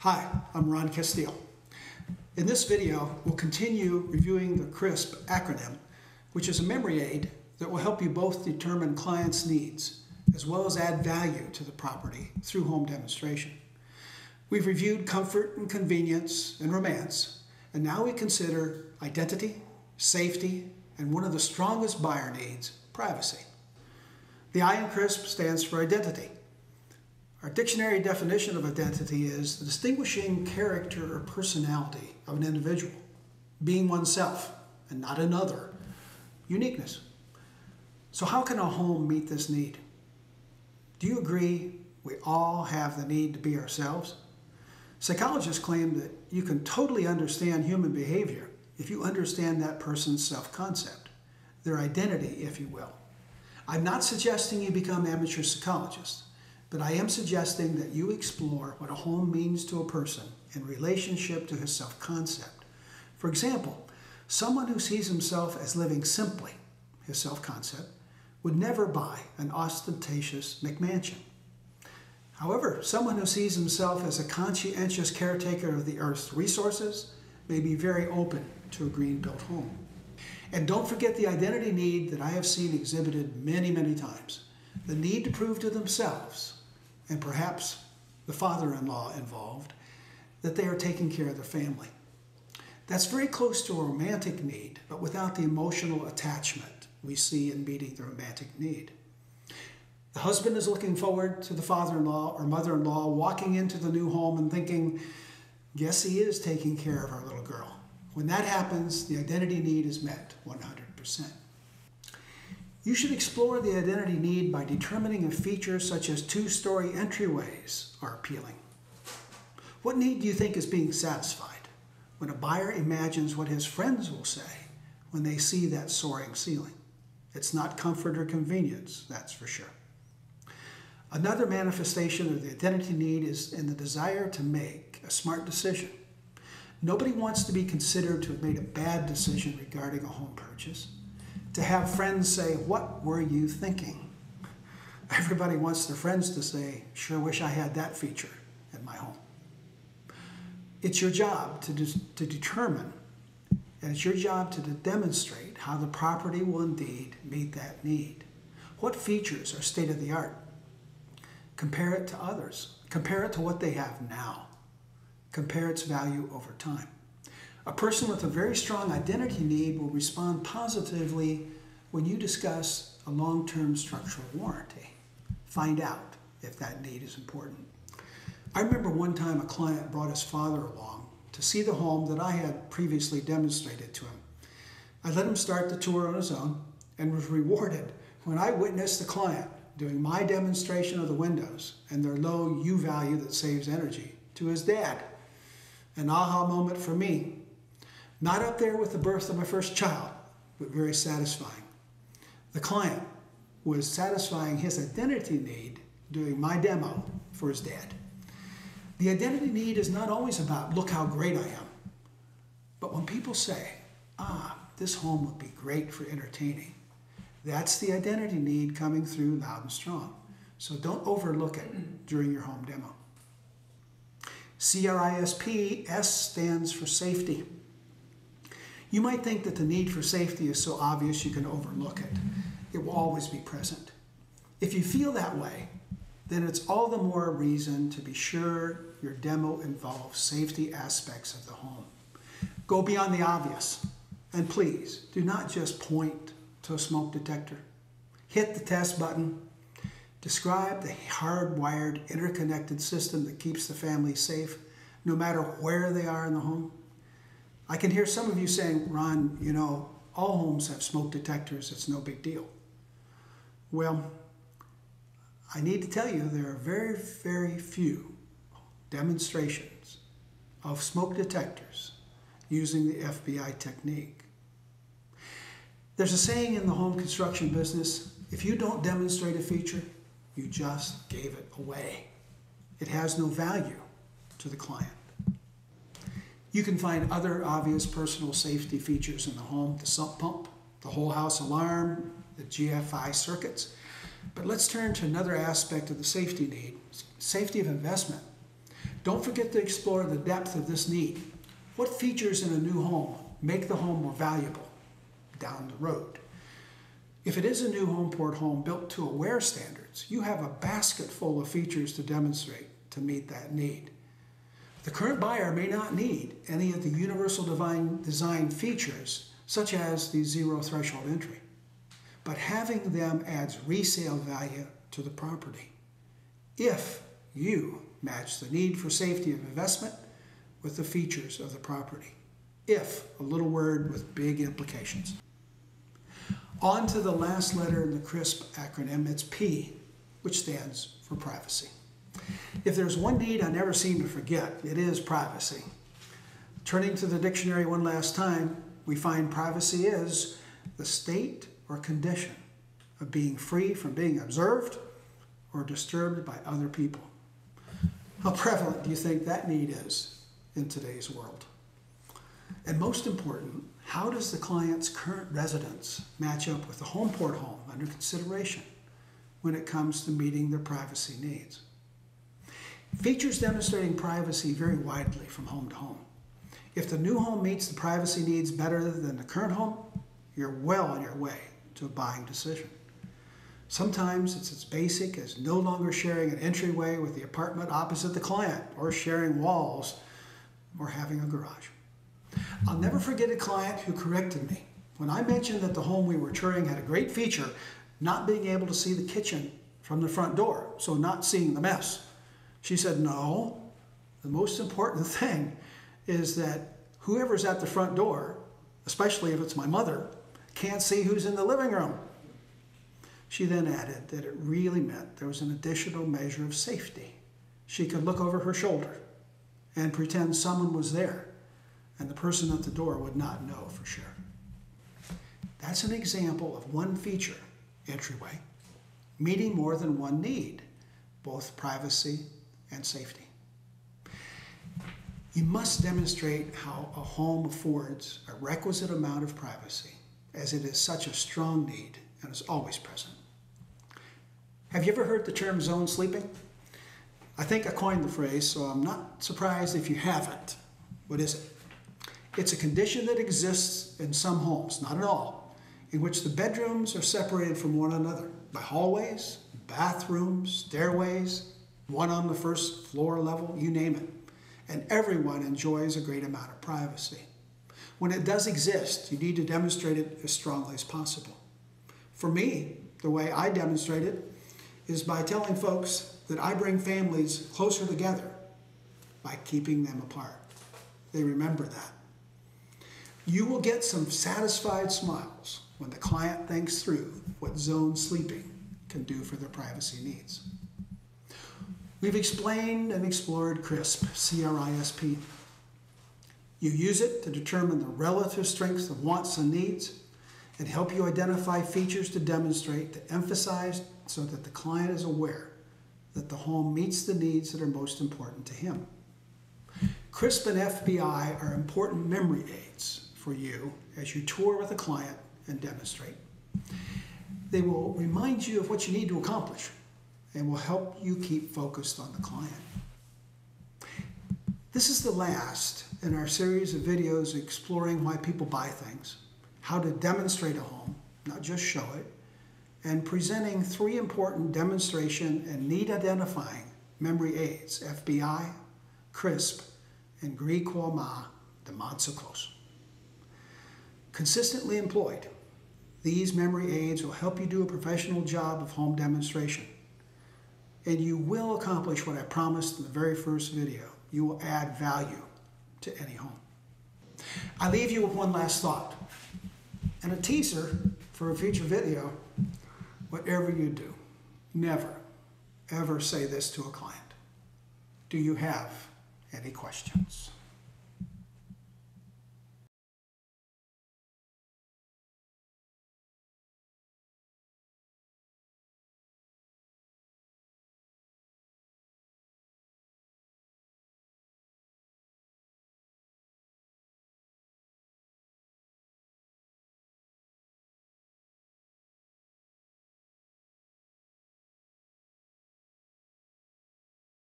Hi, I'm Ron Casteel. In this video, we'll continue reviewing the CRISP acronym, which is a memory aid that will help you both determine clients' needs as well as add value to the property through home demonstration. We've reviewed comfort and convenience and romance, and now we consider identity, safety, and one of the strongest buyer needs, privacy. The I in CRISP stands for identity. Our dictionary definition of identity is the distinguishing character or personality of an individual, being oneself and not another, uniqueness. So how can a home meet this need? Do you agree we all have the need to be ourselves? Psychologists claim that you can totally understand human behavior if you understand that person's self-concept, their identity, if you will. I'm not suggesting you become amateur psychologists, but I am suggesting that you explore what a home means to a person in relationship to his self-concept. For example, someone who sees himself as living simply, his self-concept, would never buy an ostentatious McMansion. However, someone who sees himself as a conscientious caretaker of the earth's resources may be very open to a green-built home. And don't forget the identity need that I have seen exhibited many, many times. The need to prove to themselves, and perhaps the father-in-law involved, that they are taking care of their family. That's very close to a romantic need, but without the emotional attachment we see in meeting the romantic need. The husband is looking forward to the father-in-law or mother-in-law walking into the new home and thinking, guess he is taking care of our little girl. When that happens, the identity need is met 100%. You should explore the identity need by determining if features such as two-story entryways are appealing. What need do you think is being satisfied when a buyer imagines what his friends will say when they see that soaring ceiling? It's not comfort or convenience, that's for sure. Another manifestation of the identity need is in the desire to make a smart decision. Nobody wants to be considered to have made a bad decision regarding a home purchase. To have friends say, "What were you thinking?" Everybody wants their friends to say, "Sure wish I had that feature in my home." It's your job to determine, and it's your job to demonstrate how the property will indeed meet that need. What features are state-of-the-art? Compare it to others. Compare it to what they have now. Compare its value over time. A person with a very strong identity need will respond positively when you discuss a long-term structural warranty. Find out if that need is important. I remember one time a client brought his father along to see the home that I had previously demonstrated to him. I let him start the tour on his own and was rewarded when I witnessed the client doing my demonstration of the windows and their low U value that saves energy to his dad. An aha moment for me. Not up there with the birth of my first child, but very satisfying. The client was satisfying his identity need doing my demo for his dad. The identity need is not always about, look how great I am. But when people say, this home would be great for entertaining, that's the identity need coming through loud and strong. So don't overlook it during your home demo. CRISP, S stands for safety. You might think that the need for safety is so obvious you can overlook it. It will always be present. If you feel that way, then it's all the more reason to be sure your demo involves safety aspects of the home. Go beyond the obvious, and please do not just point to a smoke detector. Hit the test button. Describe the hardwired, interconnected system that keeps the family safe, no matter where they are in the home. I can hear some of you saying, "Ron, you know, all homes have smoke detectors, it's no big deal." Well, I need to tell you there are very, very few demonstrations of smoke detectors using the FBI technique. There's a saying in the home construction business, if you don't demonstrate a feature, you just gave it away. It has no value to the client. You can find other obvious personal safety features in the home, the sump pump, the whole house alarm, the GFI circuits. But let's turn to another aspect of the safety need, safety of investment. Don't forget to explore the depth of this need. What features in a new home make the home more valuable down the road? If it is a new Homeport home built to Aware standards, you have a basket full of features to demonstrate to meet that need. The current buyer may not need any of the universal design features, such as the zero threshold entry, but having them adds resale value to the property if you match the need for safety of investment with the features of the property. If, a little word with big implications. On to the last letter in the CRISP acronym, it's P, which stands for privacy. If there's one need I never seem to forget, it is privacy. Turning to the dictionary one last time, we find privacy is the state or condition of being free from being observed or disturbed by other people. How prevalent do you think that need is in today's world? And most important, how does the client's current residence match up with the Homeport home under consideration when it comes to meeting their privacy needs? Features demonstrating privacy vary widely from home to home. If the new home meets the privacy needs better than the current home, you're well on your way to a buying decision. Sometimes it's as basic as no longer sharing an entryway with the apartment opposite the client, or sharing walls, or having a garage. I'll never forget a client who corrected me when I mentioned that the home we were touring had a great feature, not being able to see the kitchen from the front door, so not seeing the mess. She said, no, the most important thing is that whoever's at the front door, especially if it's my mother, can't see who's in the living room. She then added that it really meant there was an additional measure of safety. She could look over her shoulder and pretend someone was there, and the person at the door would not know for sure. That's an example of one feature, entryway, meeting more than one need, both privacy and safety. You must demonstrate how a home affords a requisite amount of privacy, as it is such a strong need and is always present. Have you ever heard the term zone sleeping? I think I coined the phrase, so I'm not surprised if you haven't. What is it? It's a condition that exists in some homes, not in all, in which the bedrooms are separated from one another by hallways, bathrooms, stairways, one on the first floor level, you name it. And everyone enjoys a great amount of privacy. When it does exist, you need to demonstrate it as strongly as possible. For me, the way I demonstrate it is by telling folks that I bring families closer together by keeping them apart. They remember that. You will get some satisfied smiles when the client thinks through what zone sleeping can do for their privacy needs. We've explained and explored CRISP, C-R-I-S-P. You use it to determine the relative strengths of wants and needs and help you identify features to demonstrate, to emphasize, so that the client is aware that the home meets the needs that are most important to him. CRISP and FBI are important memory aids for you as you tour with a client and demonstrate. They will remind you of what you need to accomplish and will help you keep focused on the client. This is the last in our series of videos exploring why people buy things, how to demonstrate a home, not just show it, and presenting 3 important demonstration and need identifying memory aids, FBI, CRISP, and Gris Qua Ma, the Mod So Close. Consistently employed, these memory aids will help you do a professional job of home demonstration. And you will accomplish what I promised in the very first video. You will add value to any home. I leave you with one last thought and a teaser for a future video. Whatever you do, never, ever say this to a client. Do you have any questions?